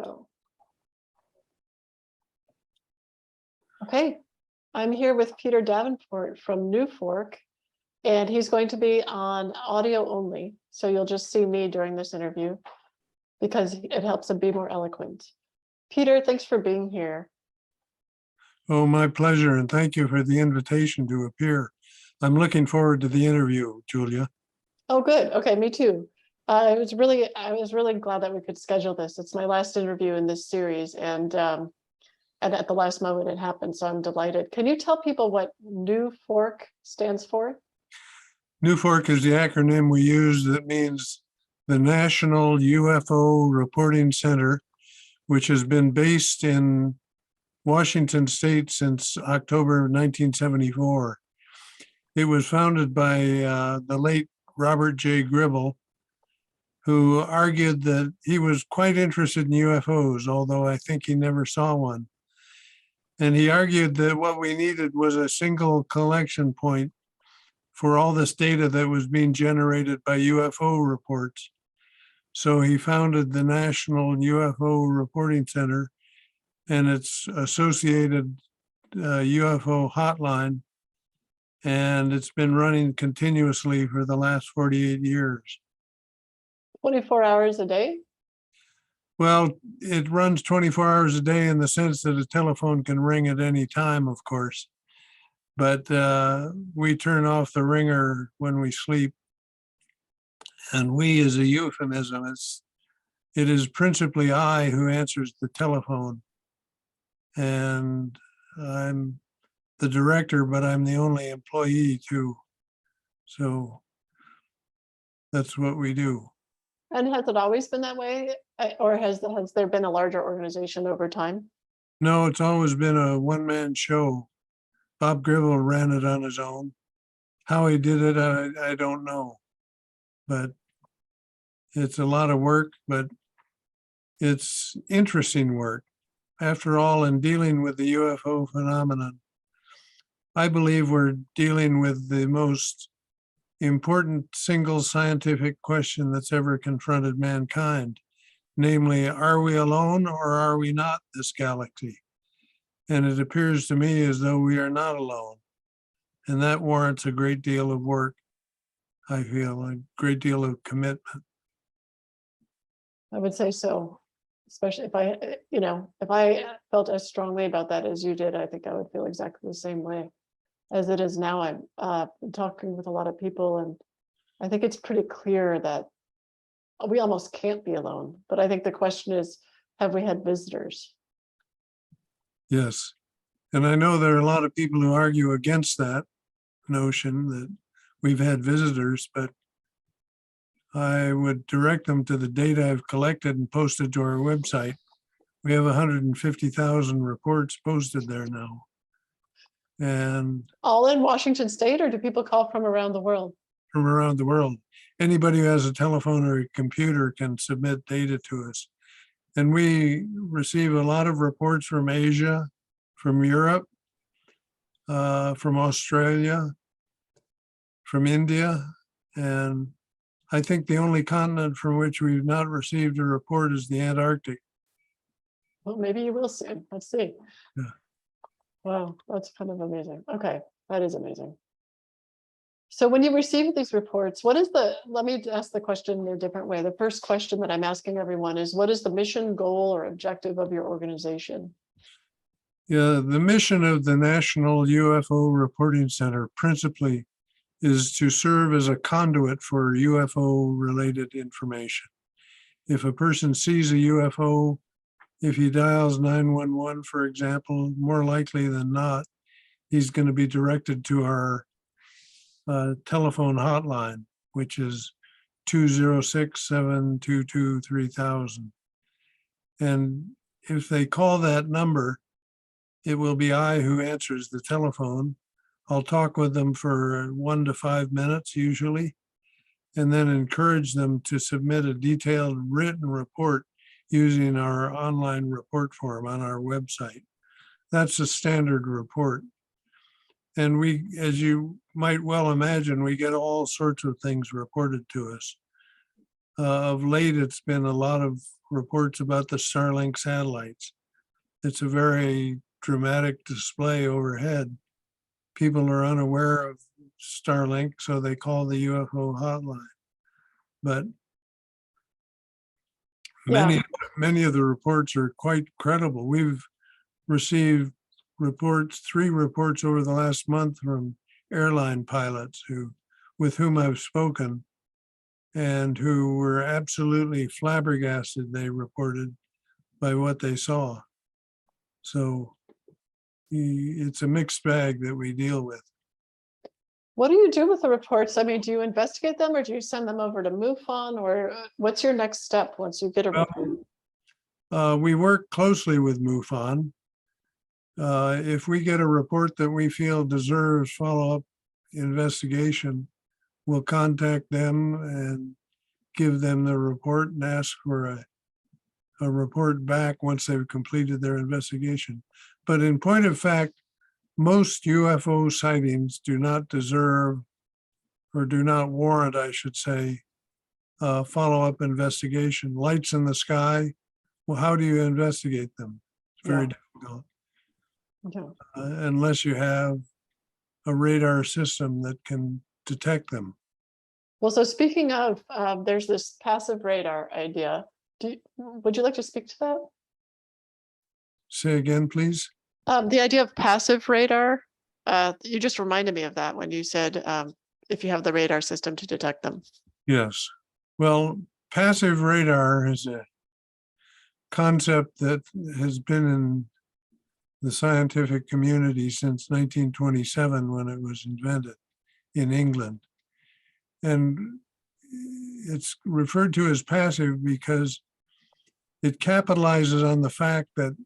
go. Okay, I'm here with Peter Davenport from NUFORC, and he's going to be on audio only. So you'll just see me during this interview because it helps him be more eloquent. Peter, thanks for being here. Oh, my pleasure, and thank you for the invitation to appear. I'm looking forward to the interview, Julia. Oh, good. Okay, me too. I was really glad that we could schedule this. It's my last interview in this series, and at the last moment it happened, so I'm delighted. Can you tell people what NUFORC stands for? NUFORC is the acronym we use that means the National UFO Reporting Center, which has been based in Washington State since October 1974. It was founded by the late Robert J. Gribble, who argued that he was quite interested in UFOs, although I think he never saw one. And he argued that what we needed was a single collection point for all this data that was being generated by UFO reports. So he founded the National UFO Reporting Center and its associated UFO hotline, and it's been running continuously for the last 48 years. 24 hours a day? Well, it runs 24 hours a day in the sense that a telephone can ring at any time, of course. But we turn off the ringer when we sleep. And we is a euphemism. It is principally I who answers the telephone. And I'm the director, but I'm the only employee too. So that's what we do. And has it always been that way? Or has there been a larger organization over time? No, it's always been a one-man show. Bob Gribble ran it on his own. How he did it, I don't know. But it's a lot of work, but it's interesting work. After all, in dealing with the UFO phenomenon, I believe we're dealing with the most important single scientific question that's ever confronted mankind. Namely, are we alone or are we not this galaxy? And it appears to me as though we are not alone. And that warrants a great deal of work, I feel, a great deal of commitment. I would say so, especially if I felt as strongly about that as you did, I think I would feel exactly the same way as it is now. I'm been talking with a lot of people, and I think it's pretty clear that we almost can't be alone. But I think the question is, have we had visitors? Yes. And I know there are a lot of people who argue against that notion that we've had visitors, but I would direct them to the data I've collected and posted to our website. We have 150,000 reports posted there now. And All in Washington State, or do people call from around the world? from around the world. Anybody who has a telephone or a computer can submit data to us. And we receive a lot of reports from Asia, from Europe, from Australia, from India. And I think the only continent from which we've not received a report is the Antarctic. Well, maybe you will soon. Let's see. Yeah. Wow, that's kind of amazing. Okay, that is amazing. So when you receive these reports, let me ask the question in a different way. The first question that I'm asking everyone is, what is the mission, goal, or objective of your organization? Yeah, the mission of the National UFO Reporting Center principally is to serve as a conduit for UFO-related information. If a person sees a UFO, if he dials 911, for example, more likely than not, he's going to be directed to our telephone hotline, which is 206-722-3000. And if they call that number, it will be I who answers the telephone. I'll talk with them for 1 to 5 minutes usually, and then encourage them to submit a detailed written report using our online report form on our website. That's a standard report. And we, as you might well imagine, we get all sorts of things reported to us. Of late, it's been a lot of reports about the Starlink satellites. It's a very dramatic display overhead. People are unaware of Starlink, so they call the UFO hotline. But Yeah, many of the reports are quite credible. We've received reports, 3 reports over the last month from airline pilots with whom I've spoken and who were absolutely flabbergasted, they reported, by what they saw. So it's a mixed bag that we deal with. what do you do with the reports? I mean, do you investigate them or do you send them over to MUFON, or what's your next step once you get a report? We work closely with MUFON. If we get a report that we feel deserves follow-up investigation, we'll contact them and give them the report and ask for a report back once they've completed their investigation. But in point of fact, most UFO sightings do not deserve, or do not warrant, I should say, follow-up investigation. Lights in the sky, well, how do you investigate them? It's very difficult. Okay. Unless you have a radar system that can detect them. Well, so speaking of, there's this passive radar idea. Would you like to speak to that? Say again, please. The idea of passive radar, you just reminded me of that when you said if you have the radar system to detect them. Yes. Well, passive radar is a concept that has been in the scientific community since 1927 when it was invented in England. And it's referred to as passive because it capitalizes on the fact that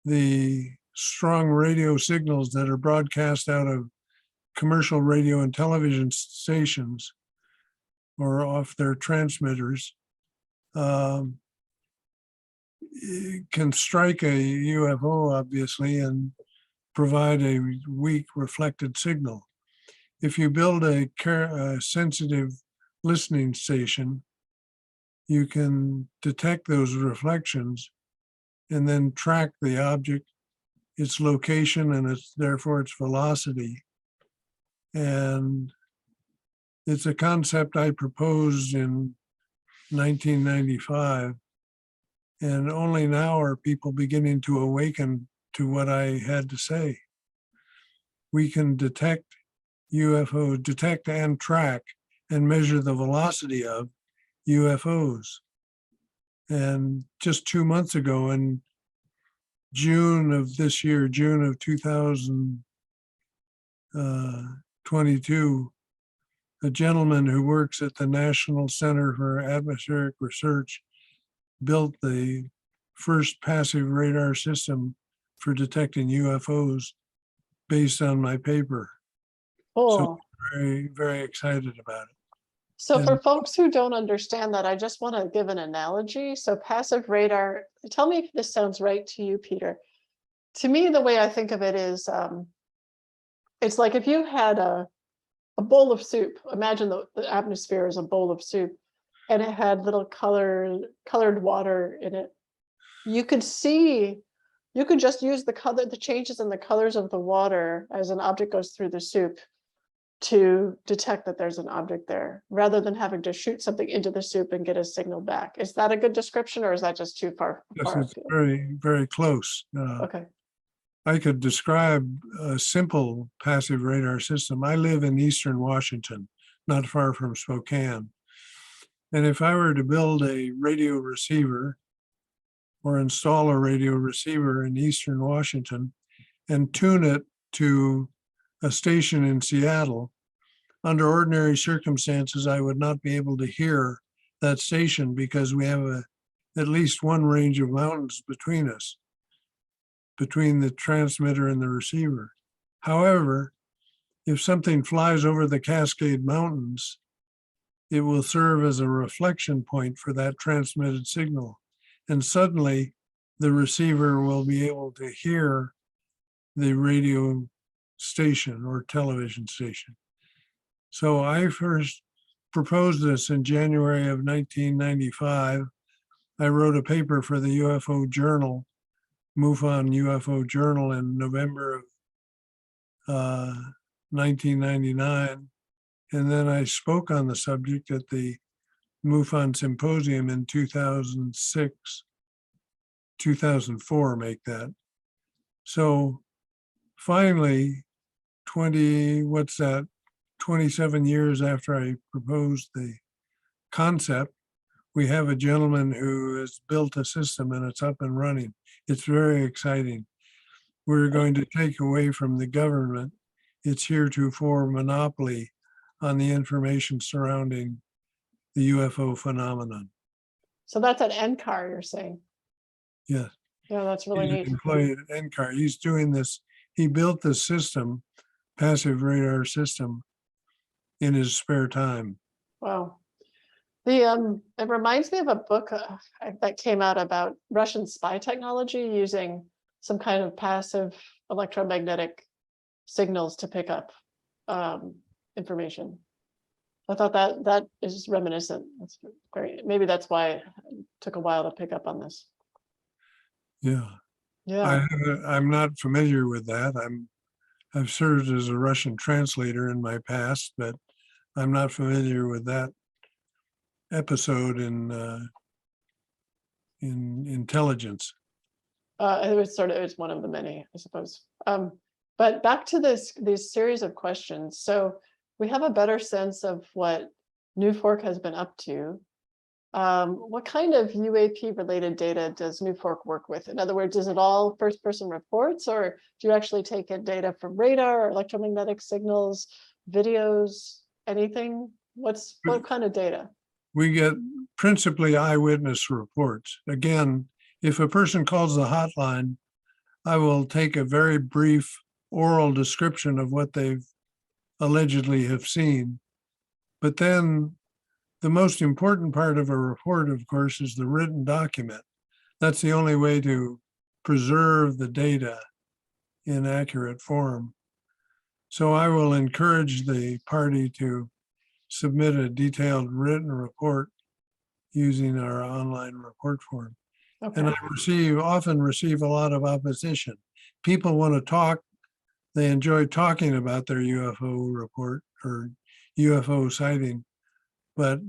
the strong radio signals that are broadcast out of commercial radio and television stations or off their transmitters can strike a UFO, obviously, and provide a weak reflected signal. If you build a sensitive listening station, you can detect those reflections and then track the object, its location, and therefore its velocity. And it's a concept I proposed in 1995. And only now are people beginning to awaken to what I had to say. We can detect UFOs, detect and track and measure the velocity of UFOs. And just 2 months ago, in June of this year, June of 2022, a gentleman who works at the National Center for Atmospheric Research built the first passive radar system for detecting UFOs based on my paper. Cool. So very, very excited about it. So for folks who don't understand that, I just want to give an analogy. So passive radar, tell me if this sounds right to you, Peter. To me, the way I think of it is, it's like if you had a bowl of soup. Imagine the atmosphere is a bowl of soup, and it had little colored water in it. You could just use the changes in the colors of the water as an object goes through the soup to detect that there's an object there, rather than having to shoot something into the soup and get a signal back. Is that a good description, or is that just too far? Yes, it's very, very close. Okay. I could describe a simple passive radar system. I live in Eastern Washington, not far from Spokane. And if I were to build a radio receiver or install a radio receiver in Eastern Washington and tune it to a station in Seattle, under ordinary circumstances, I would not be able to hear that station because we have at least one range of mountains between us, between the transmitter and the receiver. However, if something flies over the Cascade Mountains, it will serve as a reflection point for that transmitted signal. And suddenly the receiver will be able to hear the radio station or television station. So I first proposed this in January of 1995. I wrote a paper for the UFO Journal, MUFON UFO Journal, in November of 1999. And then I spoke on the subject at the MUFON Symposium in 2006, 2004, make that. So finally, 27 years after I proposed the concept, we have a gentleman who has built a system and it's up and running. It's very exciting. We're going to take away from the government its heretofore monopoly on the information surrounding the UFO phenomenon. So that's an NCAR, you're saying? Yes. Yeah, that's really He's neat. an employee at NCAR. He's doing this. He built this system, passive radar system, in his spare time. Wow. It reminds me of a book that came out about Russian spy technology using some kind of passive electromagnetic signals to pick up information. I thought that is reminiscent. That's great. Maybe that's why it took a while to pick up on this. Yeah. Yeah. I'm not familiar with that. I've served as a Russian translator in my past, but I'm not familiar with that episode in intelligence. It was one of the many, I suppose. But back to these series of questions. So we have a better sense of what NUFORC has been up to. What kind of UAP related data does NUFORC work with? In other words, is it all first person reports, or do you actually take in data from radar, electromagnetic signals, videos, anything? What kind of data? We get principally eyewitness reports. Again, if a person calls the hotline, I will take a very brief oral description of what they've allegedly have seen. But then the most important part of a report, of course, is the written document. That's the only way to preserve the data in accurate form. So I will encourage the party to submit a detailed written report using our online report form. Okay. And I often receive a lot of opposition. People want to talk. They enjoy talking about their UFO report or UFO sighting, but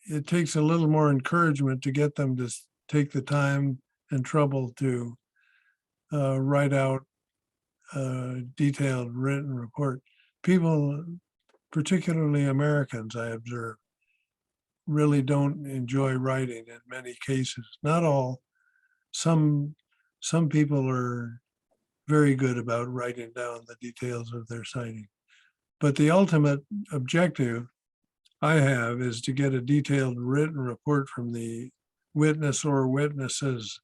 it takes a little more encouragement to get them to take the time and trouble to write out a detailed written report. People, particularly Americans, I observe, really don't enjoy writing in many cases. Not all. Some people are very good about writing down the details of their sighting. But the ultimate objective I have is to get a detailed written report from the witness or witnesses.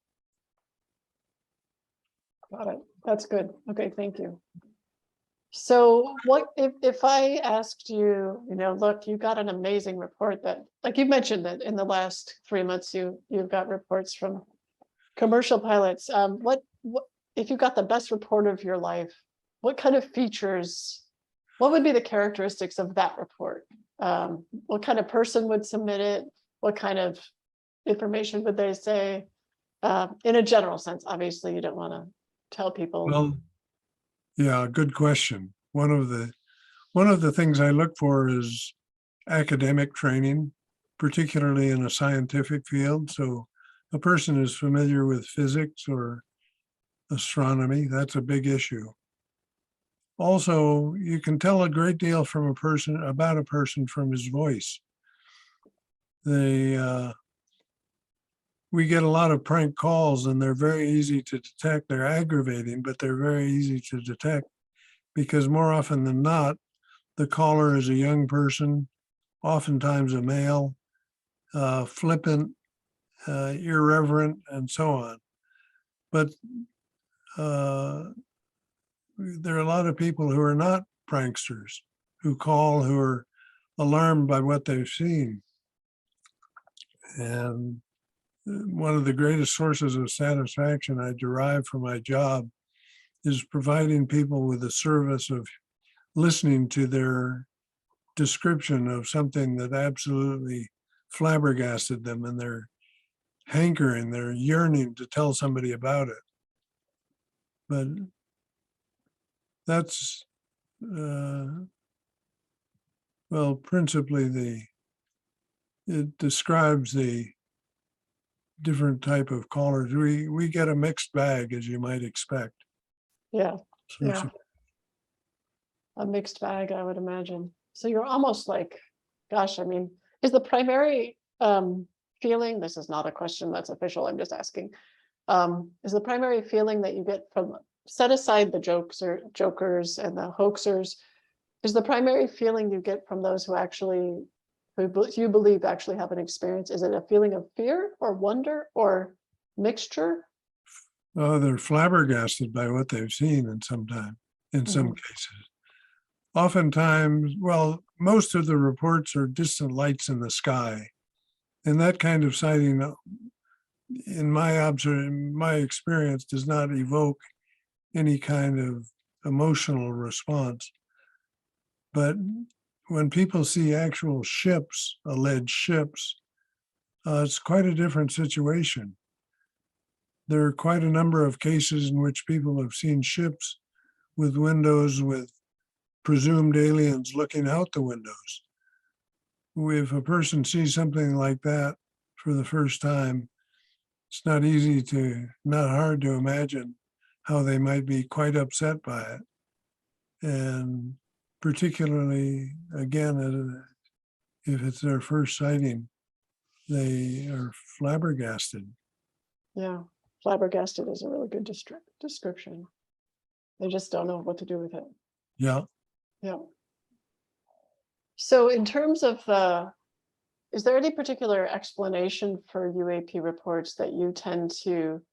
Got it. That's good. Okay, thank you. So what if I asked you, look, you got an amazing report that, like you mentioned that in the last 3 months, you've got reports from commercial pilots. What if you got the best report of your life, what kind of features, what would be the characteristics of that report? What kind of person would submit it? What kind of information would they say? In a general sense, obviously you don't want to tell people. Well, yeah, good question. One of the things I look for is academic training, particularly in a scientific field. So a person is familiar with physics or astronomy. That's a big issue. Also, you can tell a great deal from about a person from his voice. We get a lot of prank calls and they're very easy to detect. They're aggravating, but they're very easy to detect because more often than not, the caller is a young person, oftentimes a male, flippant, irreverent, and so on. But there are a lot of people who are not pranksters, who call, who are alarmed by what they've seen. And one of the greatest sources of satisfaction I derive from my job is providing people with the service of listening to their description of something that absolutely flabbergasted them, and they're hankering, they're yearning to tell somebody about it. But that's, well, principally it describes the different type of callers. We get a mixed bag, as you might expect. Yeah, So yeah. A mixed bag, I would imagine. So you're almost like, gosh, I mean, is the primary feeling, this is not a question that's official, I'm just asking, is the primary feeling that you get from, set aside the jokers and the hoaxers, is the primary feeling you get from those who actually, you believe actually have an experience, is it a feeling of fear or wonder or mixture? they're flabbergasted by what they've seen in some cases. Oftentimes, well, most of the reports are distant lights in the sky. And that kind of sighting, in my experience, does not evoke any kind of emotional response. But when people see actual ships, alleged ships, it's quite a different situation. There are quite a number of cases in which people have seen ships with windows with presumed aliens looking out the windows. If a person sees something like that for the first time, it's not hard to imagine how they might be quite upset by it. And particularly, again, if it's their first sighting, they are flabbergasted. Yeah, flabbergasted is a really good description. They just don't know what to do with it. Yeah. Yeah. So in terms of is there any particular explanation for UAP reports that you tend to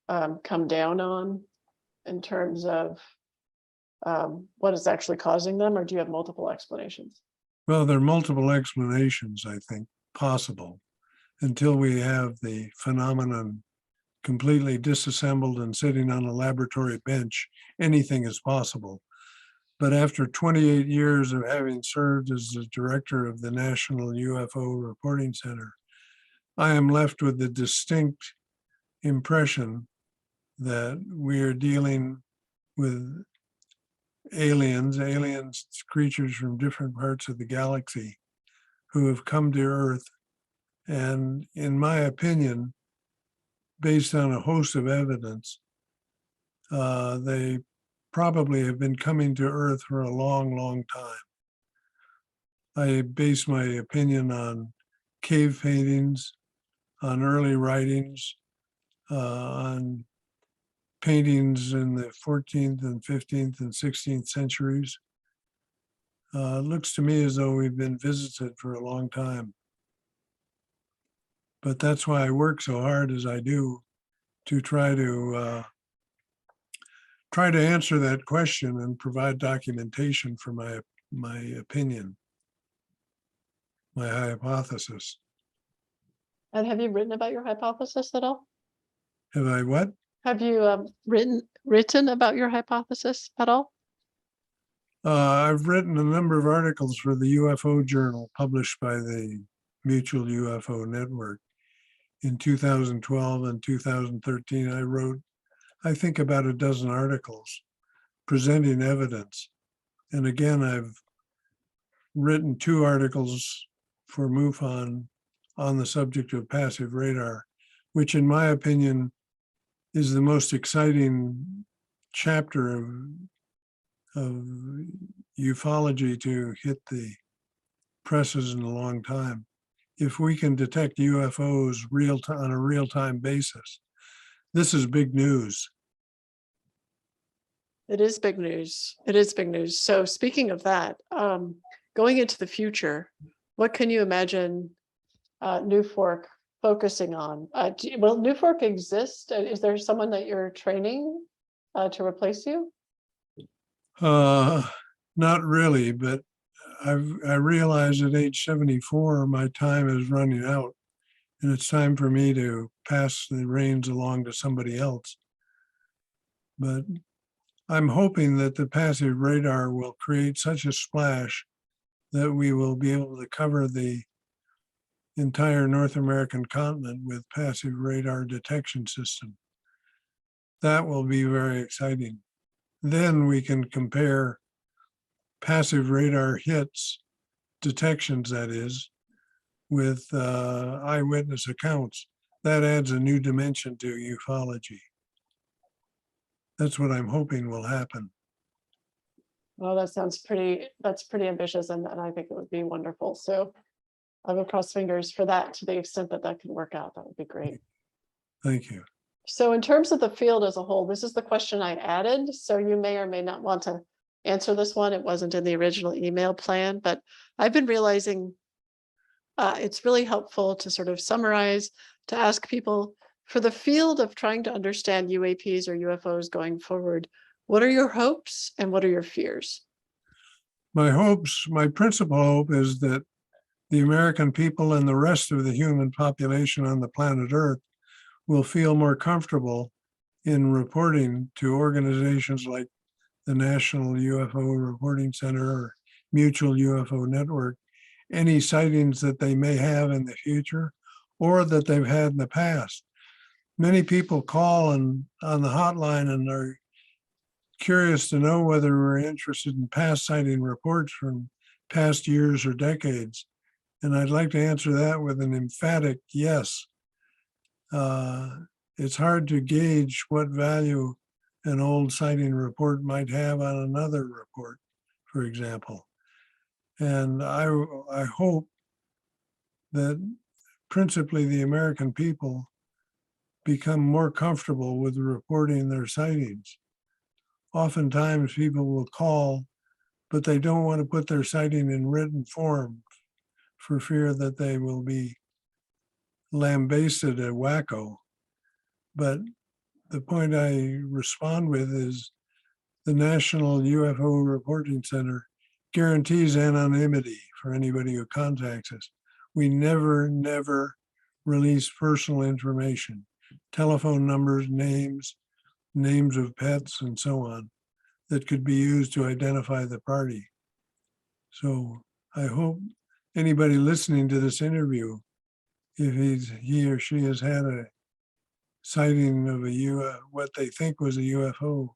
come down on in terms of what is actually causing them, or do you have multiple explanations? Well, there are multiple explanations, I think, possible until we have the phenomenon completely disassembled and sitting on a laboratory bench. Anything is possible. But after 28 years of having served as the director of the National UFO Reporting Center, I am left with the distinct impression that we are dealing with aliens, creatures from different parts of the galaxy who have come to Earth. And in my opinion, based on a host of evidence, they probably have been coming to Earth for a long, long time. I base my opinion on cave paintings, on early writings, on paintings in the 14th and 15th and 16th centuries. It looks to me as though we've been visited for a long time. But that's why I work so hard as I do to try to answer that question and provide documentation for my opinion, my hypothesis. And have you written about your hypothesis at all? Have I what? Have you written about your hypothesis at all? I've written a number of articles for the UFO Journal published by the Mutual UFO Network. In 2012 and 2013, I wrote, I think, about a dozen articles presenting evidence. And again, I've written 2 articles for MUFON on the subject of passive radar, which in my opinion is the most exciting chapter of ufology to hit the presses in a long time. If we can detect UFOs on a real-time basis, this is big news. It is big news. It is big news. So speaking of that, going into the future, what can you imagine NUFORC focusing on? Will NUFORC exist? Is there someone that you're training to replace you? Not really, but I realize at age 74, my time is running out and it's time for me to pass the reins along to somebody else. But I'm hoping that the passive radar will create such a splash that we will be able to cover the entire North American continent with passive radar detection system. That will be very exciting. Then we can compare passive radar hits, detections that is, with eyewitness accounts. That adds a new dimension to ufology. That's what I'm hoping will happen. Well, that's pretty ambitious, and I think it would be wonderful. So I will cross fingers for that to the extent that that can work out. That would be great. Thank you. So in terms of the field as a whole, this is the question I added. So you may or may not want to answer this one. It wasn't in the original email plan, but I've been realizing it's really helpful to sort of summarize, to ask people for the field of trying to understand UAPs or UFOs going forward. What are your hopes and what are your fears? My principal hope is that the American people and the rest of the human population on the planet Earth will feel more comfortable in reporting to organizations like the National UFO Reporting Center or Mutual UFO Network any sightings that they may have in the future or that they've had in the past. Many people call on the hotline and are curious to know whether we're interested in past sighting reports from past years or decades. And I'd like to answer that with an emphatic yes. It's hard to gauge what value an old sighting report might have on another report, for example. And I hope that principally the American people become more comfortable with reporting their sightings. Oftentimes people will call, but they don't want to put their sighting in written form for fear that they will be lambasted as wacko. But the point I respond with is the National UFO Reporting Center guarantees anonymity for anybody who contacts us. We never release personal information, telephone numbers, names of pets, and so on, that could be used to identify the party. So I hope anybody listening to this interview, if he or she has had a sighting of what they think was a UFO,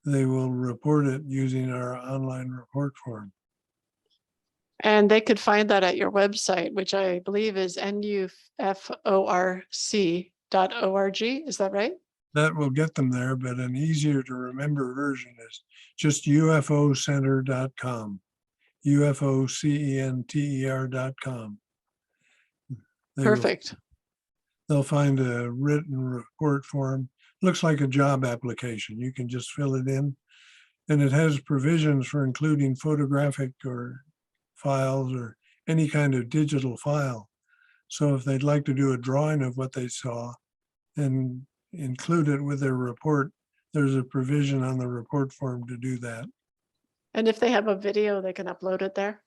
they will report it using our online report form. And they could find that at your website, which I believe is nuforc.org. Is that right? That will get them there, but an easier to remember version is just ufocenter.com, ufocenter.com. Perfect. They'll find a written report form. Looks like a job application. You can just fill it in. And it has provisions for including photographic or files or any kind of digital file. So if they'd like to do a drawing of what they saw and include it with their report, there's a provision on the report form to do that. And if they have a video, they can upload it there?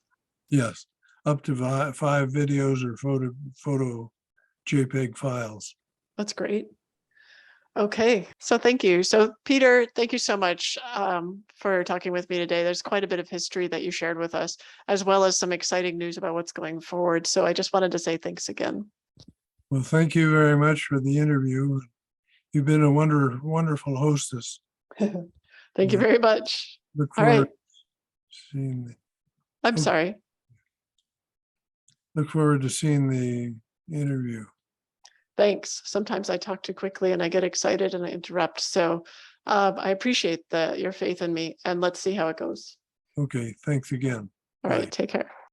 Yes, up to 5 videos or photo JPEG files. That's great. Okay, so thank you. So Peter, thank you so much for talking with me today. There's quite a bit of history that you shared with us, as well as some exciting news about what's going forward. So I just wanted to say thanks again. Well, thank you very much for the interview. You've been a wonderful hostess. Thank you very much. Look All forward right. to seeing I'm sorry. Look forward to seeing the interview. Thanks. Sometimes I talk too quickly and I get excited and I interrupt. So I appreciate your faith in me, and let's see how it goes. Okay, thanks again. All Bye. right, take care.